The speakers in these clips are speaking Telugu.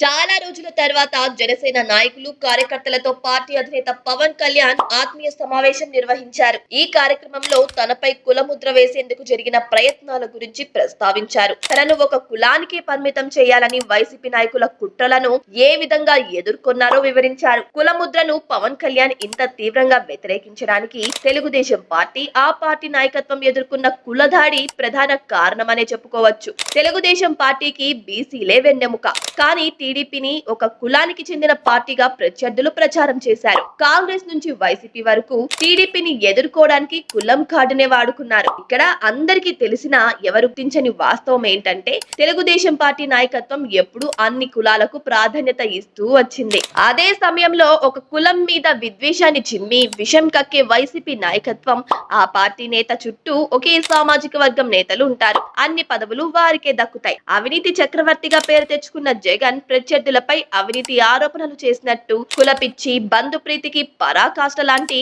చాలా రోజుల తర్వాత జనసేన నాయకులు కార్యకర్తలతో పార్టీ అధినేత పవన్ కళ్యాణ్ ఆత్మీయ సమావేశం నిర్వహించారు. ఈ కార్యక్రమంలో తనపై కులముద్ర వేసేందుకు జరిగిన ప్రయత్నాల గురించి ప్రస్తావించారు. తనను ఒక కులానికే పరిమితం చేయాలని వైసీపీ నాయకుల కుట్రలను ఏ విధంగా ఎదుర్కొన్నారో వివరించారు. కులముద్రను పవన్ కళ్యాణ్ ఇంత తీవ్రంగా వ్యతిరేకించడానికి తెలుగుదేశం పార్టీ, ఆ పార్టీ నాయకత్వం ఎదుర్కొన్న కులదాడి ప్రధాన కారణమనే చెప్పుకోవచ్చు. తెలుగుదేశం పార్టీకి బీసీలే వెన్నెముక. కానీ టీడీపీని ఒక కులానికి చెందిన పార్టీగా ప్రత్యర్థులు ప్రచారం చేశారు. కాంగ్రెస్ నుంచి వైసీపీ వరకు టీడీపీని ఎదుర్కోవడానికి కులం కార్డునే వాడుకున్నారు. ఇక్కడ అందరికీ తెలిసిన ఎవరు గుర్తించని వాస్తవం ఏంటంటే తెలుగుదేశం పార్టీ నాయకత్వం ఎప్పుడూ అన్ని కులాలకు ప్రాధాన్యత ఇస్తూ వచ్చింది. అదే సమయంలో ఒక కులం మీద విద్వేషాన్ని చిమ్మి విషం కక్కే వైసీపీ నాయకత్వం, ఆ పార్టీ నేత చుట్టూ ఒకే సామాజిక వర్గం నేతలు ఉంటారు. అన్ని పదవులు వారికే దక్కుతాయి. అవినీతి చక్రవర్తిగా పేరు తెచ్చుకున్న జగన్ ప్రత్యర్థులపై అవినీతి ఆరోపణలు చేసినట్టు, కులపిచ్చి, బంధు ప్రీతికి పరాకాష్ట లాంటి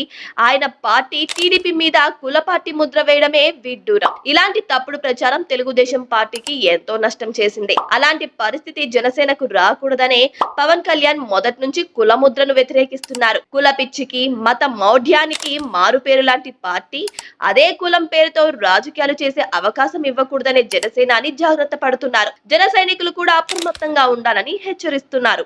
ఆయన పార్టీ టీడీపీ మీద కుల పార్టీ ముద్ర వేయడమే విడ్డూరం. ఇలాంటి తప్పుడు ప్రచారం తెలుగుదేశం పార్టీకి ఎంతో నష్టం చేసింది. అలాంటి పరిస్థితి జనసేనకు రాకూడదనే పవన్ కళ్యాణ్ మొదటి నుంచి కుల ముద్రను వ్యతిరేకిస్తున్నారు. కుల పిచ్చికి, మత మౌఢ్యానికి మారుపేరు లాంటి పార్టీ అదే కులం పేరుతో రాజకీయాలు చేసే అవకాశం ఇవ్వకూడదనే జనసేనాని జాగ్రత్త పడుతున్నారు. జన సైనికులు కూడా అప్రమత్తంగా ఉండాలని హెచ్చరిస్తున్నారు.